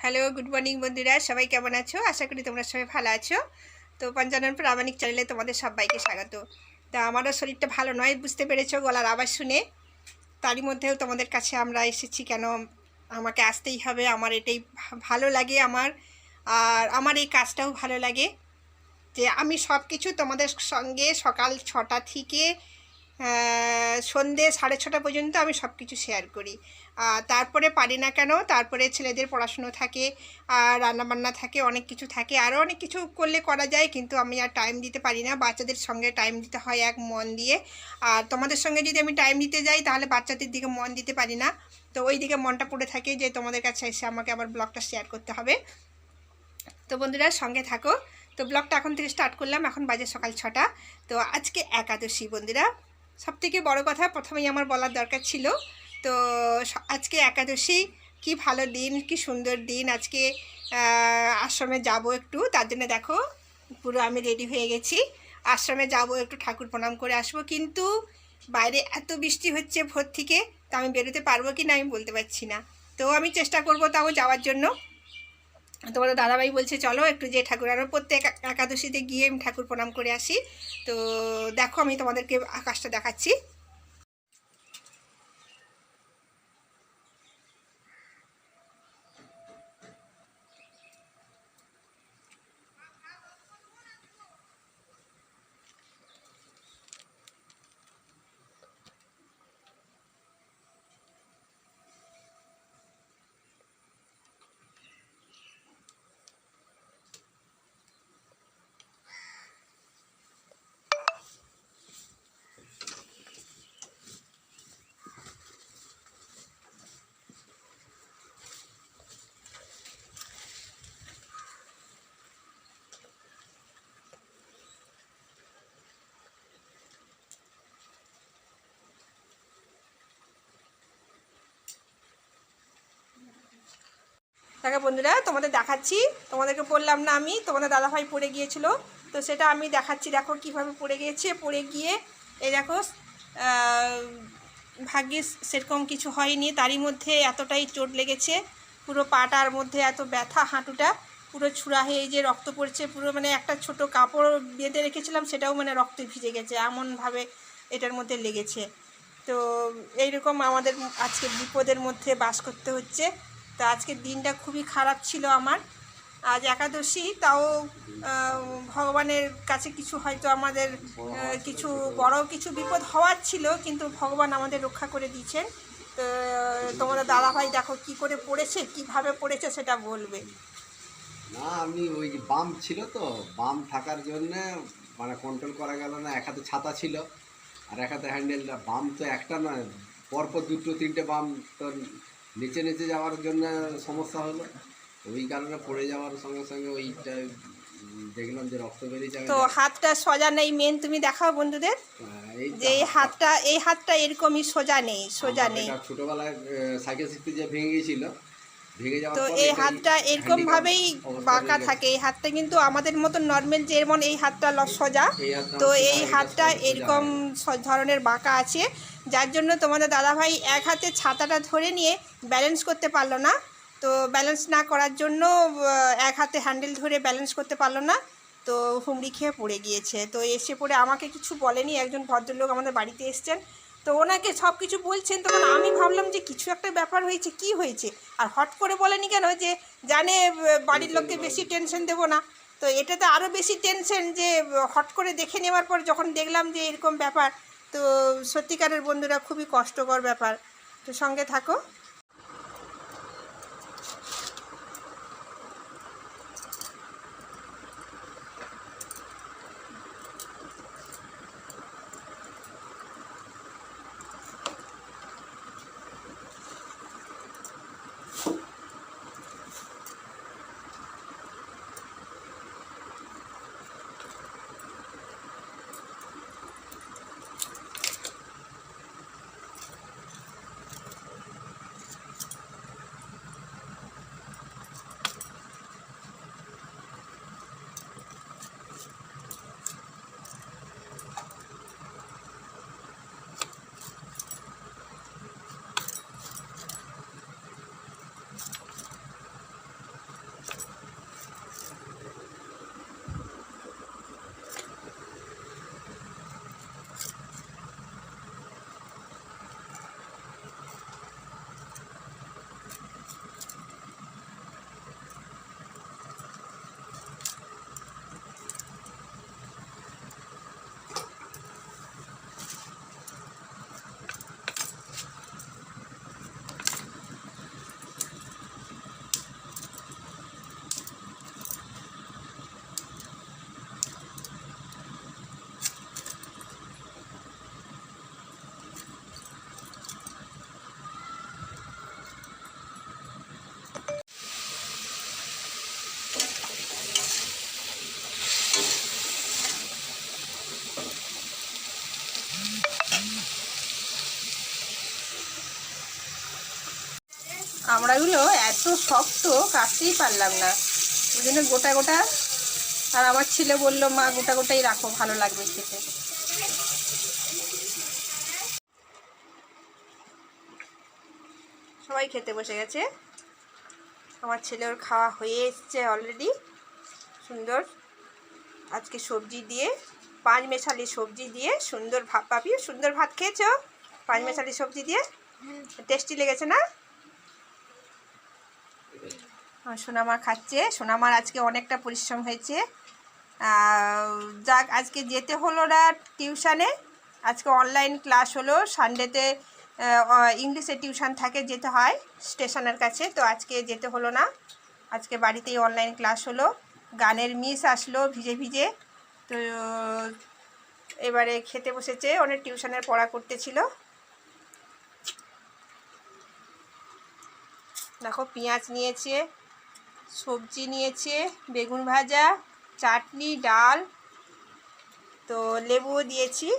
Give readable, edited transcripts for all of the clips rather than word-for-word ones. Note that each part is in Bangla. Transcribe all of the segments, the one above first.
হ্যালো, গুড মর্নিং বন্ধুরা, সবাই কেমন আছো? আশা করি তোমরা সবাই ভালো আছো। তো পঞ্চানন প্রামাণিক চ্যানেলে তোমাদের সবাইকে স্বাগত। তা আমারও শরীরটা ভালো নয়, বুঝতে পেরেছো গলার আওয়াজ শুনে। তারই মধ্যেও তোমাদের কাছে আমরা এসেছি কেন, আমাকে আসতেই হবে। আমার এটাই ভালো লাগে আমার, আর আমার এই কাজটাও ভালো লাগে যে আমি সব কিছু তোমাদের সঙ্গে সকাল 6টা থেকে সন্ধে 6:30 পর্যন্ত আমি সব কিছু শেয়ার করি। তারপরে পারি না কেন, তারপরে ছেলেদের পড়াশুনো থাকে, আর রান্নাবান্না থাকে, অনেক কিছু থাকে, আরও অনেক কিছু করলে করা যায়, কিন্তু আমি আর টাইম দিতে পারি না। বাচ্চাদের সঙ্গে টাইম দিতে হয় এক মন দিয়ে, আর তোমাদের সঙ্গে যদি আমি টাইম দিতে যাই তাহলে বাচ্চাদের দিকে মন দিতে পারি না। তো ওই দিকে মনটা পড়ে থাকে যে তোমাদের কাছে এসে আমাকে আবার ব্লগটা শেয়ার করতে হবে। তো বন্ধুরা সঙ্গে থাকো। তো ব্লগটা এখন থেকে স্টার্ট করলাম, এখন বাজে সকাল 6টা। তো আজকে একাদশী বন্ধুরা, সবথেকে বড় কথা প্রথমেই আমার বলার দরকার ছিল। তো আজকে একাদশী, কি ভালো দিন, কি সুন্দর দিন। আজকে আশ্রমে যাব একটু, তার জন্য দেখো পুরো আমি রেডি হয়ে গেছি। আশ্রমে যাব, একটু ঠাকুর প্রণাম করে আসবো, কিন্তু বাইরে এত বৃষ্টি হচ্ছে ভোর থেকে, তো আমি বেরোতে পারবো কি না আমি বলতে পারছি না। তো আমি চেষ্টা করব তাও যাওয়ার জন্য। তোমাদের দাদাভাই বলছে চলো একটু যে ঠাকুর, আরও প্রত্যেক একাদশীতে গিয়ে আমি ঠাকুর প্রণাম করে আসি। তো দেখো আমি তোমাদেরকে আকাশটা দেখাচ্ছি। দেখো বন্ধুরা তোমাদের দেখাচ্ছি, তোমাদেরকে বললাম না আমি তোমাদের দাদাভাই পড়ে গিয়েছিল, তো সেটা আমি দেখাচ্ছি। দেখো কিভাবে পড়ে গিয়েছে, পড়ে গিয়ে এই দেখো ভাগ্যিস সেরকম কিছু হয়নি, তারই মধ্যে এতটাই চোট লেগেছে, পুরো পাটার মধ্যে এত ব্যথা, হাঁটুটা পুরো ছুড়া হয়ে যে রক্ত পড়ছে পুরো, মানে একটা ছোট কাপড় বেঁধে রেখেছিলাম সেটাও মানে রক্তে ভিজে গেছে, এমনভাবে এটার মধ্যে লেগেছে। তো এইরকম আমাদের আজকে বিপদের মধ্যে বাস করতে হচ্ছে। তা আজকের দিনটা খুবই খারাপ ছিল আমার। আজ একাদশী, তাও ভগবানের কাছে কিছু হয়তো আমাদের কিছু বড় কিছু বিপদ হওয়ার ছিল, কিন্তু ভগবান আমাদের রক্ষা করে দিয়েছেন। তো তোমাদের দাদাভাই দেখো কি করে পড়েছে, কিভাবে পড়েছে সেটা বলবে। না, আমি ওই যে বাম ছিল, তো বাম থাকার জন্য মানে কন্ট্রোল করা গেল না। এক হাতে ছাতা ছিল আর এক হাতে হ্যান্ডেলটা। বাম তো একটা নয়, পরপর দুটো তিনটে বাম, তো নিচে নিচে যাওয়ার জন্য সমস্যা হলো। ওই কারণে পড়ে যাওয়ার সঙ্গে সঙ্গে ওইটা দেখলাম যে রক্ত বেরিয়েছে। তো হাতটা সোজা নেই, মেন তুমি দেখাও বন্ধুদের এই যে এই হাতটা এরকমই সোজা নেই, সোজা নেই। ছোটবেলায় সাইকেল শিখতে যে ভেঙে গিয়েছিল, ভেঙে যাওয়ার তো পর এই এটাই হাতটা হ্যান্ডিক্যাপ এরকমভাবেই অবস্থা বাঁকা হয়ে গেছে। থাকে, এই হাতটা কিন্তু আমাদের মতো নর্মাল যেমন এই হাতটা সোজা, এই হাতটা তো আমার সোজা, এই এটা হাতটা সোজা এরকম হয়ে গেছে। ধরনের বাঁকা আছে, যার জন্য তোমাদের দাদাভাই এক হাতে ছাতাটা ধরে নিয়ে ব্যালেন্স করতে পারলো না। তো ব্যালেন্স না করার জন্য এক হাতে হ্যান্ডেল ধরে ব্যালেন্স করতে পারলো না, তো হুমড়ি খেয়ে পড়ে গিয়েছে। তো এসে পড়ে আমাকে কিছু বলেনি, একজন ভদ্রলোক আমাদের বাড়িতে এসছেন, তো ওনাকে সব কিছু বলছেন, তখন আমি ভাবলাম যে কিছু একটা ব্যাপার হয়েছে, কি হয়েছে। আর হট করে বলেনি কেন, যে জানে বাড়ির লোককে বেশি টেনশন দেবো না। তো এটাতে আরও বেশি টেনশন, যে হট করে দেখে নেওয়ার পর যখন দেখলাম যে এরকম ব্যাপার, তো সত্যিকারের বন্ধুরা খুবই কষ্টকর ব্যাপার। তো সঙ্গে থাকো। চামড়াগুলো এত শক্ত, কাটতেই পারলাম না, ওই জন্য গোটা গোটা। আর আমার ছেলে বললো, মা গোটা গোটাই রাখো, ভালো লাগবে খেতে। সবাই খেতে বসে গেছে। আমার ছেলের খাওয়া হয়ে এসছে অলরেডি, সুন্দর। আজকে সবজি দিয়ে, 5 মেশালি সবজি দিয়ে সুন্দর ভাত। পাপি সুন্দর ভাত খেয়েছো 5 মেশালি সবজি দিয়ে? টেস্টি লেগেছে না? সোনামা খাচ্ছে। সোনামার আজকে অনেকটা পরিশ্রম হয়েছে। যাক, আজকে যেতে হলো না টিউশানে, আজকে অনলাইন ক্লাস হলো। সানডেতে ইংলিশে টিউশন থাকে, যেতে হয় স্টেশনের কাছে, তো আজকে যেতে হলো না। আজকে বাড়িতেই অনলাইন ক্লাস হলো। গানের মিস আসলো ভিজে ভিজে, তো এবারে খেতে বসেছে। অনেক টিউশনের পড়া করতেছিল। দেখো, পেঁয়াজ নিয়েছে, সবজি নিয়েছে, বেগুন ভাজা, চাটনি, ডাল, তো লেবুও দিয়েছি।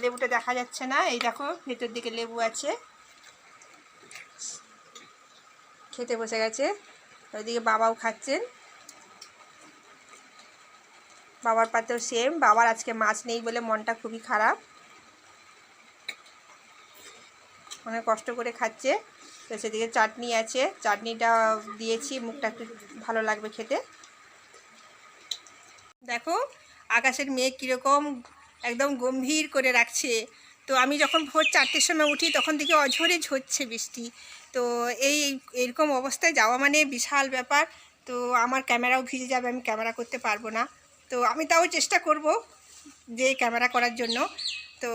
লেবুটা দেখা যাচ্ছে না, এই দেখো ভেতর দিকে লেবু আছে। খেতে বসে গেছে। ওইদিকে বাবাও খাচ্ছেন, বাবার পাতেও সেম। বাবার আজকে মাছ নেই বলে মনটা খুবই খারাপ, অনেক কষ্ট করে খাচ্ছে। তো সেদিকে চাটনি আছে, চাটনিটা দিয়েছি, মুখটা একটু ভালো লাগবে খেতে। দেখো আকাশের মেঘ কীরকম একদম গম্ভীর করে রাখছে। তো আমি যখন ভোর 4টের সময় উঠি তখন থেকে অঝরে ঝরছে বৃষ্টি। তো এরকম অবস্থায় যাওয়া মানে বিশাল ব্যাপার। তো আমার ক্যামেরাও ভিজে যাবে, আমি ক্যামেরা করতে পারবো না। তো আমি তাও চেষ্টা করব যে ক্যামেরা করার জন্য। তো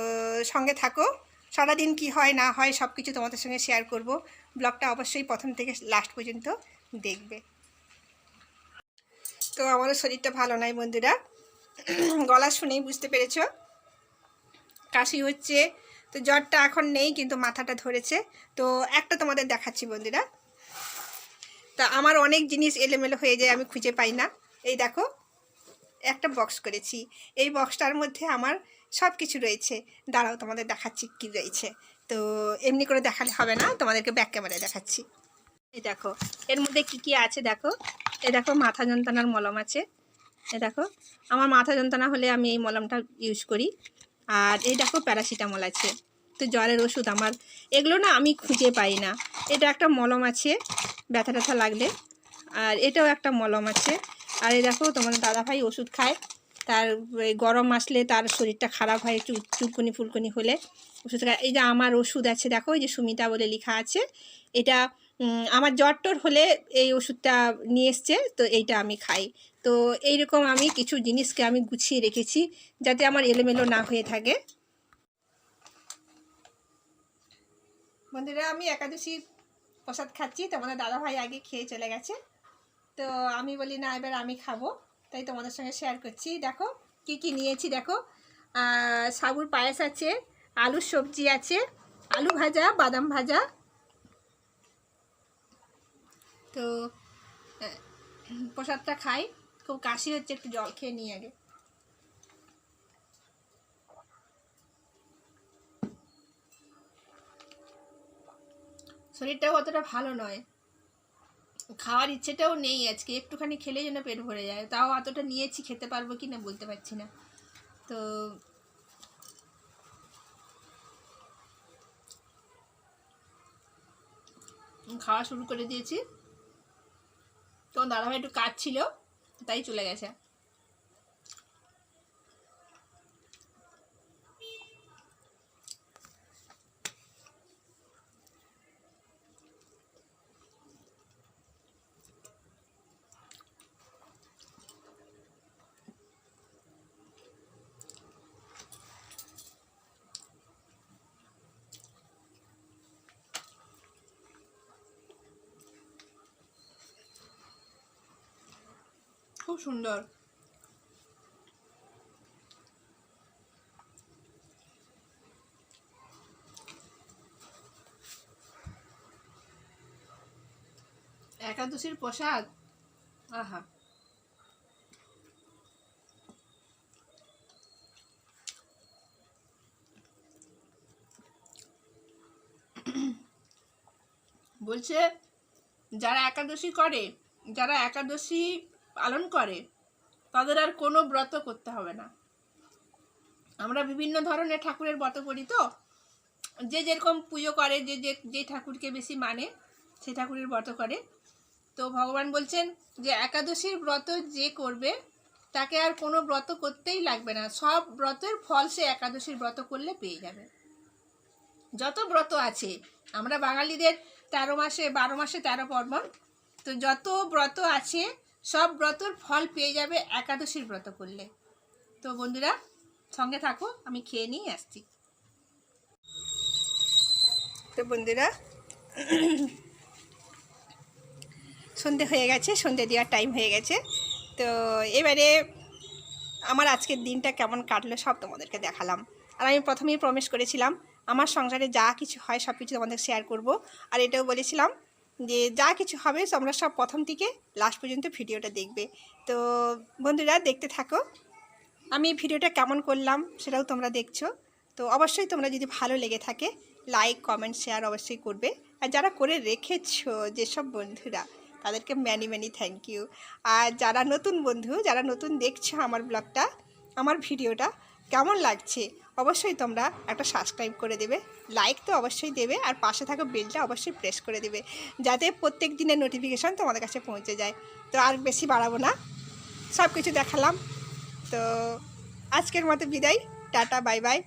সঙ্গে থাকো, সারাদিন কি হয় না হয় সব কিছু তোমাদের সঙ্গে শেয়ার করব। ব্লগটা অবশ্যই প্রথম থেকে লাস্ট পর্যন্ত দেখবে। তো আমারও শরীরটা ভালো নয় বন্ধুরা, গলা শুনেই বুঝতে পেরেছো, কাশি হচ্ছে। তো জ্বরটা এখন নেই, কিন্তু মাথাটা ধরেছে। তো একটা তোমাদের দেখাচ্ছি বন্ধুরা। তা আমার অনেক জিনিস এলোমেলো হয়ে যায়, আমি খুঁজে পাই না। এই দেখো, একটা বক্স করেছি, এই বক্সটার মধ্যে আমার সব কিছু রয়েছে। দাঁড়াও তোমাদের দেখাচ্ছি কি রয়েছে। তো এমনি করে দেখালে হবে না, তোমাদেরকে ব্যাক ক্যামেরায় দেখাচ্ছি। এই দেখো এর মধ্যে কি কি আছে দেখো। এই দেখো মাথা যন্ত্রণার মলম আছে। এই দেখো, আমার মাথা যন্ত্রণা হলে আমি এই মলমটা ইউজ করি। আর এই দেখো প্যারাসিটামল আছে। তো জ্বরের ওষুধ আমার এগুলো না আমি খুঁজে পাই না। এটা একটা মলম আছে ব্যথা ট্যাথা লাগলে, আর এটাও একটা মলম আছে। আর এই দেখো তোমাদের দাদাভাই ওষুধ খায়, তার গরম আসলে তার শরীরটা খারাপ হয়, একটু চুলকুনি ফুলকুনি হলে ওষুধ খায়। এই যে আমার ওষুধ আছে দেখো, এই যে সুমিতা বলে লেখা আছে। এটা আমার জ্বর টর হলে এই ওষুধটা নিয়ে এসছে, তো এইটা আমি খাই। তো এইরকম আমি কিছু জিনিসকে আমি গুছিয়ে রেখেছি যাতে আমার এলোমেলো না হয়ে থাকে। বন্ধুরা, আমি একাদশী প্রসাদ খাচ্ছি, তোমাদের দাদাভাই আগে খেয়ে চলে গেছে। তো আমি বলি না, এবার আমি খাবো, তাই তোমাদের সঙ্গে শেয়ার করছি। দেখো কি কি নিয়েছি দেখো, সাবুর পায়েস আছে, আলুর সবজি আছে, আলু ভাজা, বাদাম ভাজা। তো প্রসাদটা খাই, খুব কাশি হচ্ছে, একটু জল খেয়ে নিই আগে। শরীরটাও অতটা ভালো নয়, খাওয়ার ইচ্ছেটাও নেই আজকে, একটুখানি খেলেই যেন পেট ভরে যায়। তাও অতটা নিয়েছি, খেতে পারবো কি না বলতে পারছি না। তো খাওয়া শুরু করে দিয়েছি। তো দাদাভাই একটু কাজ ছিল, তাই চলে গেছে। খুব সুন্দর। একাদশীর প্রসাদ, আহা। বলছে যারা একাদশী করে, যারা একাদশী পালন করে, তাদের আর কোনো ব্রত করতে হবে না। আমরা বিভিন্ন ধরনের ঠাকুরের ব্রত করি, তো যে যেরকম পুজো করে, যে ঠাকুরকে বেশি মানে সেই ঠাকুরের ব্রত করে। তো ভগবান বলছেন যে একাদশীর ব্রত যে করবে তাকে আর কোনো ব্রত করতেই লাগবে না, সব ব্রতের ফল সে একাদশীর ব্রত করলে পেয়ে যাবে। যত ব্রত আছে, আমরা বাঙালিদের 13 মাসে 12 মাসে 13 পার্বণ, তো যত ব্রত আছে সব ব্রতর ফল পেয়ে যাবে একাদশীর ব্রত করলে। তো বন্ধুরা সঙ্গে থাকো, আমি খেয়ে নিয়ে আসছি। তো বন্ধুরা সন্ধে হয়ে গেছে, সন্ধে দেওয়ার টাইম হয়ে গেছে। তো এবারে আমার আজকের দিনটা কেমন কাটলো সব তোমাদেরকে দেখালাম। আর আমি প্রথমেই প্রমিস করেছিলাম আমার সংসারে যা কিছু হয় সব কিছু তোমাদের শেয়ার করব। আর এটাও বলেছিলাম যে যা কিছু হবে তোমরা সব প্রথম থেকে লাস্ট পর্যন্ত ভিডিওটা দেখবে। তো বন্ধুরা দেখতে থাকো, আমি ভিডিওটা কেমন করলাম সেটাও তোমরা দেখছো। তো অবশ্যই তোমরা যদি ভালো লেগে থাকে লাইক কমেন্ট শেয়ার অবশ্যই করবে। আর যারা করে রেখেছো যেসব বন্ধুরা, তাদেরকে ম্যানি থ্যাংক ইউ। আর যারা নতুন বন্ধু, যারা নতুন দেখছো আমার ব্লগটা, আমার ভিডিওটা কেমন লাগছে অবশ্যই তোমরা একটা সাবস্ক্রাইব করে দেবে, লাইক তো অবশ্যই দেবে, আর পাশে থাকা বেলটা অবশ্যই প্রেস করে দেবে যাতে প্রত্যেক দিনের নোটিফিকেশান তোমাদের কাছে পৌঁছে যায়। তো আর বেশি বাড়াবো না, সব কিছু দেখালাম। তো আজকের মতো বিদায়, টাটা বাই বাই।